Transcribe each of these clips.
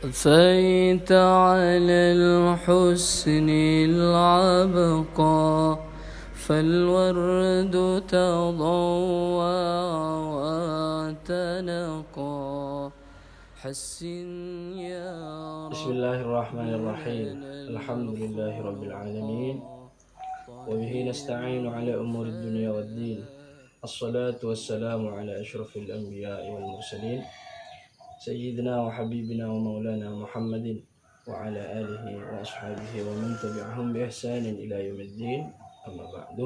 أثيت على الحسن العبقى فالورد تضوى وتنقى حسن يا بسم الله الرحمن الرحيم الحمد لله رب العالمين وبه نستعين على أمور الدنيا والدين الصلاة والسلام على أشرف الأنبياء والمرسلين سيدنا وحبيبنا ومولانا محمد وعلى آله وأصحابه ومن تبعهم بإحسان إلى يوم الدين أما بعد.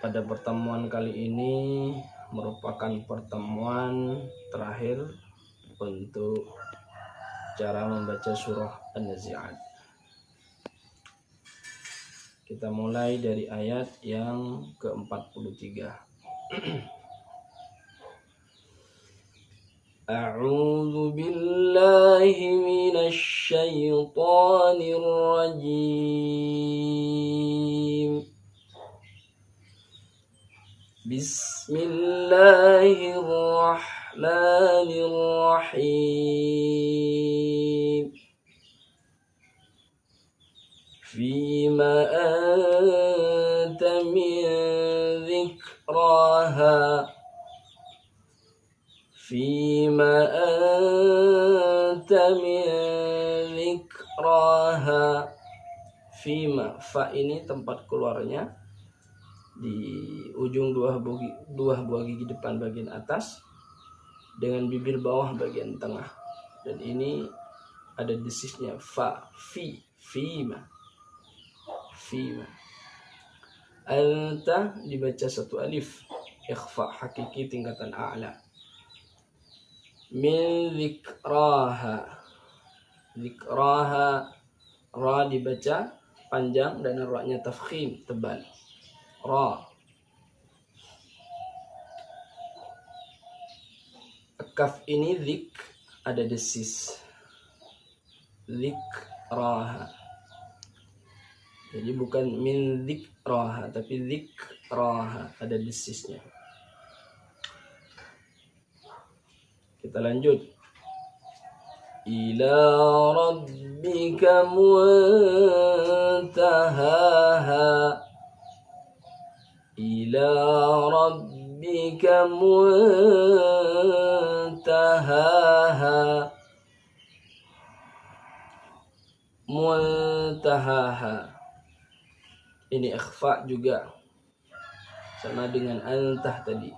Pada pertemuan kali ini merupakan pertemuan terakhir untuk cara membaca surah An-Nazi'at. Kita mulai dari ayat yang ke-43. A'udzu billahi minasy syaithanir rajim. Bismillahirrahmanirrahim. Fima anta min dzikraha. Fima anta min dzikraha. Fima, fa ini tempat keluarnya di ujung dua buah gigi depan bagian atas dengan bibir bawah bagian tengah, dan ini ada desisnya fa, fima. Anta dibaca satu alif, ikhfa hakiki tingkatan a'la. Min dzikraha, ra dibaca panjang dan ra-nya tafkhim tebal, ra. Kaf ini zik ada desis, dzikraha. Jadi bukan min dzikraha tapi dzikraha, ada desisnya. Kita lanjut. Ila rabbika muntahaha. Ila rabbika muntahaha. Muntahaha. Ini ikhfa juga, sama dengan antah tadi.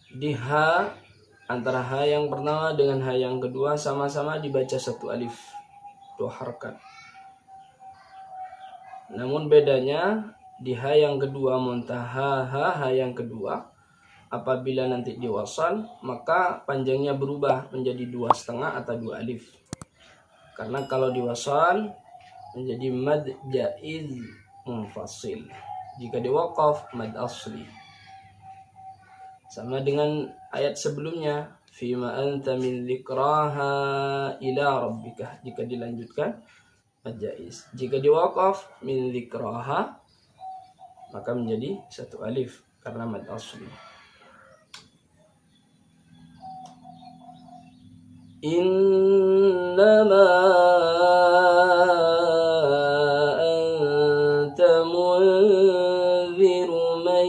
Di ha, antara ha yang pertama dengan ha yang kedua sama-sama dibaca satu alif, dua harakat. Namun bedanya di ha yang kedua muntahaha, ha yang kedua apabila nanti diwasal maka panjangnya berubah menjadi 2,5 atau 2 alif. Karena kalau diwasal menjadi mad jaiz munfasil. Jika diwaqaf mad asli. Sama dengan ayat sebelumnya, fima anta min dzikraha ila rabbika. Jika dilanjutkan mad jaiz. Jika diwaqaf min dzikraha maka menjadi satu alif karena mad asli. Innama anta munziru man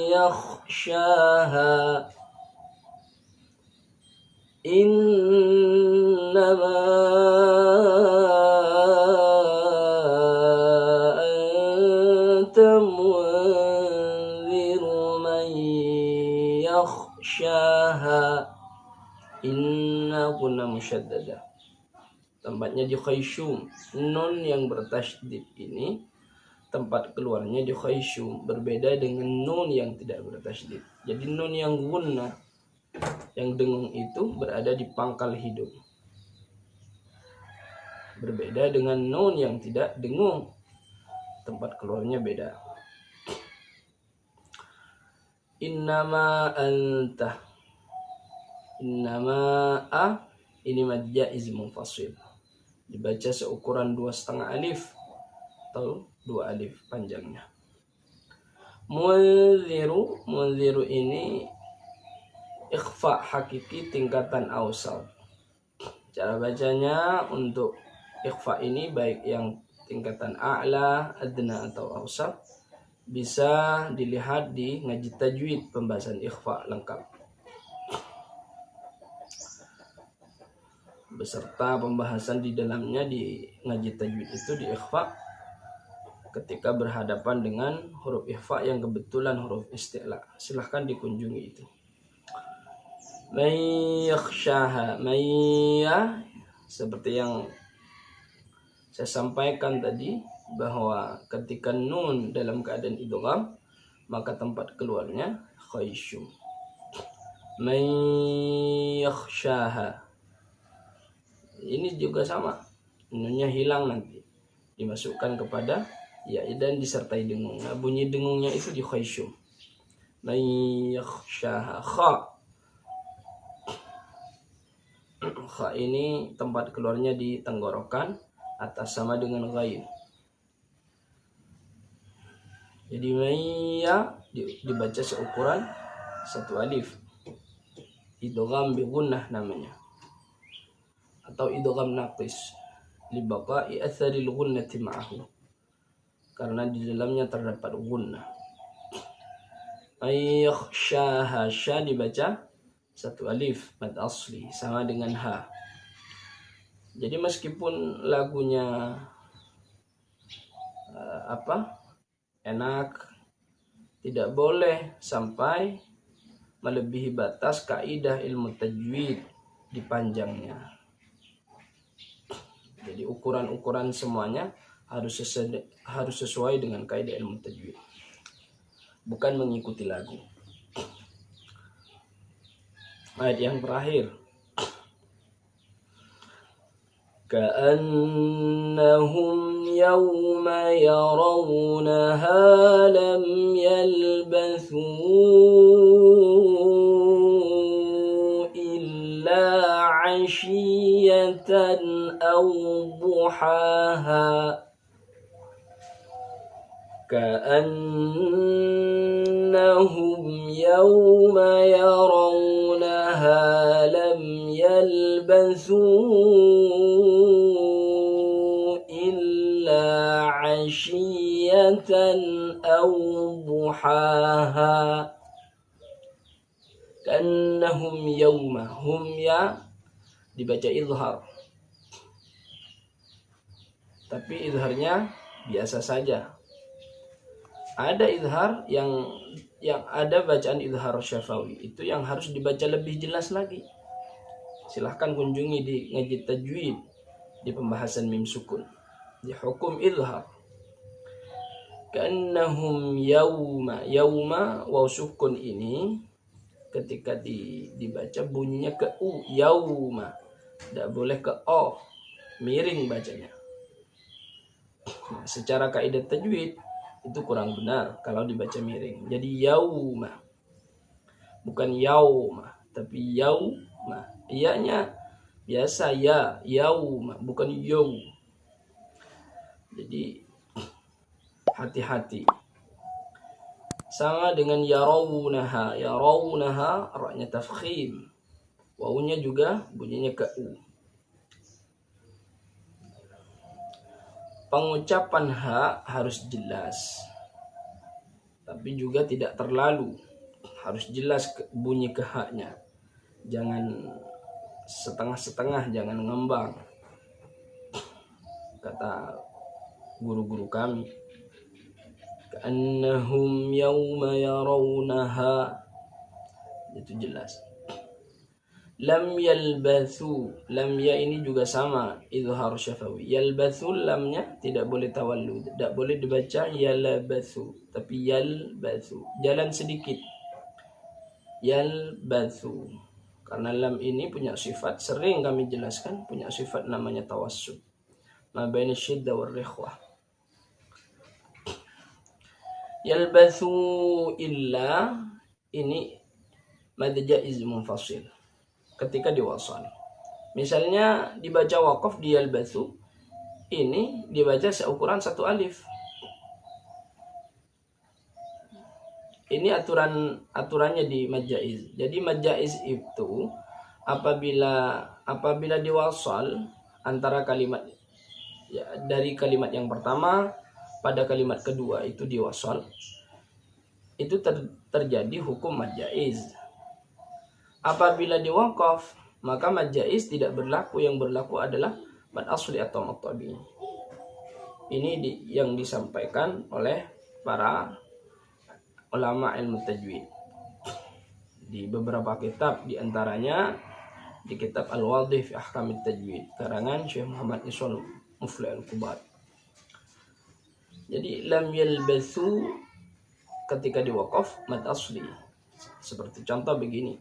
yakhshaha. Innama anta munziru man yakhshaha. Inna kunna musyaddada. Tempatnya di khayshum. Nun yang bertasydid ini tempat keluarnya di khayshum, berbeda dengan nun yang tidak bertasydid. Jadi nun yang gunna, yang dengung itu berada di pangkal hidung, berbeda dengan nun yang tidak dengung, tempat keluarnya beda. Innama anta. Innama a ini mad jaiz munfasil, dibaca seukuran 2,5 alif atau 2 alif panjangnya. Munziru ini ikhfa hakiki tingkatan awsat. Cara bacanya untuk ikhfa ini baik yang tingkatan a'la, adna atau awsat bisa dilihat di ngaji tajwid pembahasan ikhfa lengkap beserta pembahasan di dalamnya. Di ngaji tajwid itu di ikhfa ketika berhadapan dengan huruf ikhfa yang kebetulan huruf isti'la. Silahkan dikunjungi itu. Mayyakhshaha, mayya seperti yang saya sampaikan tadi bahwa ketika nun dalam keadaan idgham maka tempat keluarnya khayshum. Mayyakhshaha ini juga sama, nunnya hilang nanti dimasukkan kepada ya dan disertai dengung. Nah, bunyi dengungnya itu di khayshum. Mayyakhshaha, kha ini tempat keluarnya di tenggorokan atas sama dengan ghain. Jadi mayya dibaca seukuran satu alif. Idgham bi gunnah namanya. Atau idgham naqis li baqa'i atharil gunnati ma'ahu. Karena di dalamnya terdapat gunnah. Mayyakhshaha, sya dibaca satu alif mad asli sama dengan ha. Jadi meskipun lagunya enak, tidak boleh sampai melebihi batas kaidah ilmu tajwid di panjangnya. Jadi ukuran-ukuran semuanya harus sesuai dengan kaidah ilmu tajwid, bukan mengikuti lagu. Ayat yang terakhir, ka'annahum yawma yarawnaha lam yalbathu illa 'ashiyatan aw duhaha. كأنهم يوم يرونها لم يلبثوا إلا عشية أو ضحاها. كأنهم يوم, hum ya dibaca izhar, tapi izharnya biasa saja. Ada izhar yang ada bacaan izhar syafawi itu yang harus dibaca lebih jelas lagi. Silahkan kunjungi di ngaji tajwid di pembahasan mim sukun di hukum izhar. Ka'annahum yauma waw sukun ini ketika dibaca bunyinya ke u, yauma, tidak boleh ke o, miring bacanya. Nah, secara kaidah tajwid itu kurang benar kalau dibaca miring. Jadi yauma, bukan yauma, tapi yauma. Iyanya biasa ya, yauma, bukan yau. Jadi hati-hati. Sama dengan yarawunaha, ra-nya tafkhim, wawunya juga bunyinya ke u. Pengucapan ha harus jelas, tapi juga tidak terlalu. Harus jelas bunyi ke ha-nya. Jangan setengah-setengah, jangan ngembang. Kata guru-guru kami, ka'annahum yawma yarawnaha, itu jelas. Lam yalbathu, lam ya ini juga sama, izhar syafawi. Yalbathu, lamnya tidak boleh tawallud, tidak boleh dibaca yalbathu, tapi yalbathu, jalan sedikit. Yalbathu, karena lam ini punya sifat, sering kami jelaskan, punya sifat namanya tawassut, ma baina syiddah wal rikhwah. Yalbathu illa ini mad jaiz munfasil ketika diwasal. Misalnya dibaca waqaf di yalbathu, ini dibaca seukuran satu alif. Ini aturannya di mad jaiz. Jadi mad jaiz itu apabila diwasal antara kalimat ya, dari kalimat yang pertama pada kalimat kedua itu diwasal, itu terjadi hukum mad jaiz. Apabila diwaqaf, maka mad jaiz tidak berlaku, yang berlaku adalah mad asli atau mad tabi'i. Ini yang disampaikan oleh para ulama ilmu tajwid di beberapa kitab, diantaranya di kitab Al-Wadih fi Ahkamit Tajwid karangan Syekh Muhammad Iswal Mufli Al-Qubat. Jadi lam yalbathu ketika diwaqaf mad asli. Seperti contoh begini.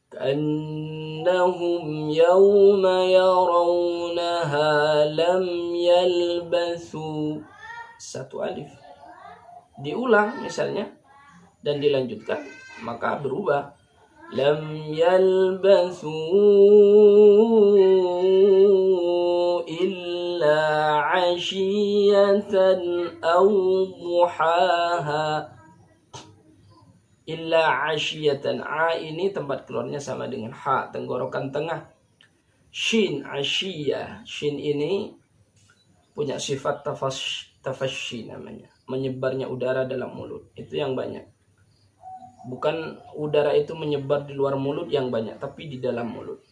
Ka'annahum yawma yarawnaha lam yalbathu. Satu alif. Diulang misalnya dan dilanjutkan, maka berubah lam yalbathu illa ashiyatan aw duhaha. Illa ashiyatan, a ini tempat keluarnya sama dengan ha, tenggorokan tengah. Shin, ashiyah, shin ini punya sifat tafasyi namanya, menyebarnya udara dalam mulut, itu yang banyak. Bukan udara itu menyebar di luar mulut yang banyak, tapi di dalam mulut.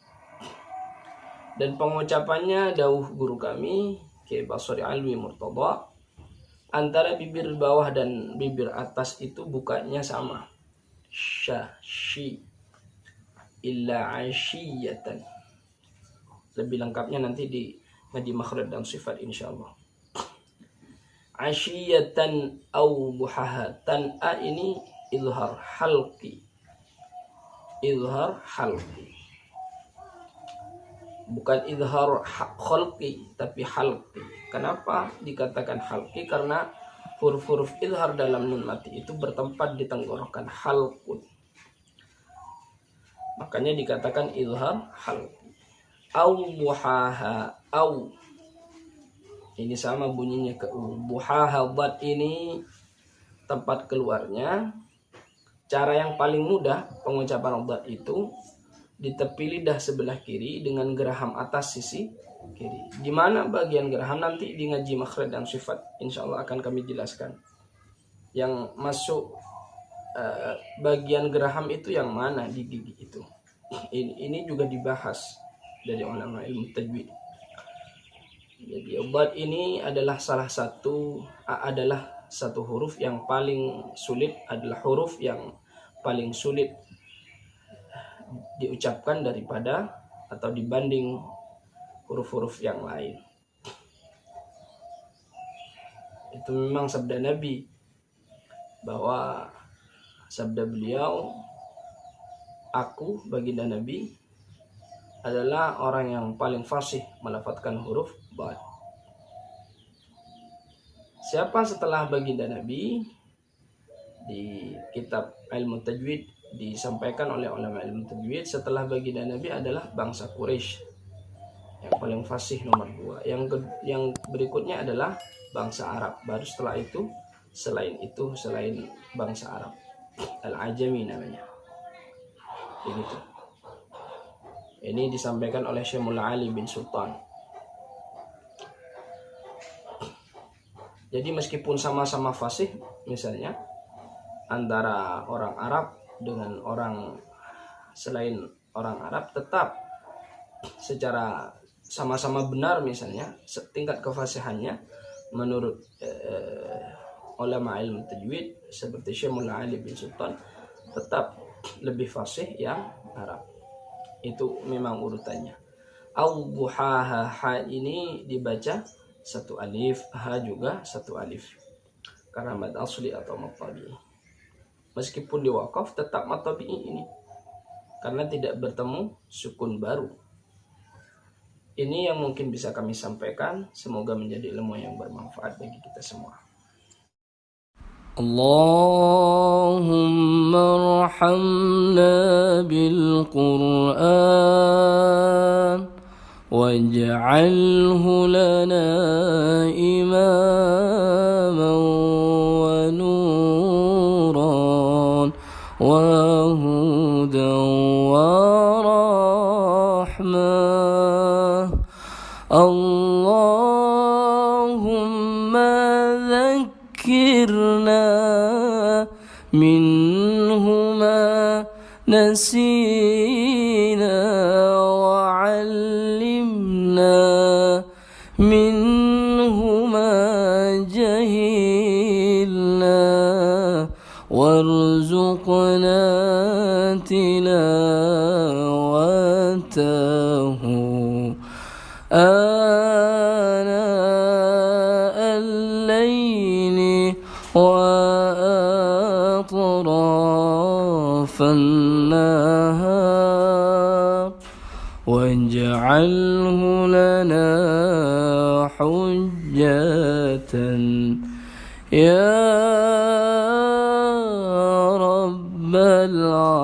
Dan pengucapannya dawuh guru kami Kiai Basri Alwi Murtada, antara bibir bawah dan bibir atas itu bukanya sama. Sya, shi, illa ashiyatan. Lebih lengkapnya nanti di ngaji makhraj dan sifat insyaallah. Ashiyatan au duhaha, tan a ini izhar halqi. Izhar halqi. Bukan izhar khalqi, tapi halqi. Kenapa dikatakan halqi? Karena huruf-huruf izhar dalam nun mati itu bertempat di tenggorokan, halqun. Makanya dikatakan izhar halqi. Au duhaha, au. Ini sama bunyinya ke u. Duhaha, dad ini tempat keluarnya. Cara yang paling mudah pengucapan dad itu di tepi lidah sebelah kiri dengan geraham atas sisi kiri. Di mana bagian geraham nanti di ngaji makhraj dan sifat insyaallah akan kami jelaskan. Yang masuk bagian geraham itu yang mana di gigi itu. Ini juga dibahas dari ulama ilmu tajwid. Jadi dad ini adalah satu huruf yang paling sulit, adalah huruf yang paling sulit diucapkan daripada atau dibanding huruf-huruf yang lain. Itu memang sabda Nabi, bahwa sabda beliau, aku baginda Nabi adalah orang yang paling fasih melafadzkan huruf dad. Siapa setelah baginda Nabi? Di kitab ilmu tajwid disampaikan oleh ulama ilmu tajwid, setelah baginda Nabi adalah bangsa Quraisy yang paling fasih nomor 2. Yang berikutnya adalah bangsa Arab. Baru setelah itu selain bangsa Arab, Al-Ajami namanya. Begitu. Ini disampaikan oleh Syekh Mullah Ali bin Sultan. Jadi meskipun sama-sama fasih, misalnya antara orang Arab dengan orang selain orang Arab, tetap secara sama-sama benar, misalnya tingkat kefasihannya menurut ulama ilmu tajwid seperti Syekh Mullah Ali bin Sultan, tetap lebih fasih yang Arab. Itu memang urutannya. Au-duhaha, ha ini dibaca satu alif, ha juga satu alif. Karena mad asli atau mad tabi'i. Meskipun diwaqaf tetap mad tabi'i ini. Karena tidak bertemu sukun baru. Ini yang mungkin bisa kami sampaikan. Semoga menjadi ilmu yang bermanfaat bagi kita semua. اللهم ارحمنا بالقرآن واجعله لنا إماما ونورا اللهم ذكرنا منه ما نسينا وعلمنا منه ما جهلنا وارزقنا تلاوته آناء الليل وأطراف النهار واجعله لنا حجة يا رب العالمين.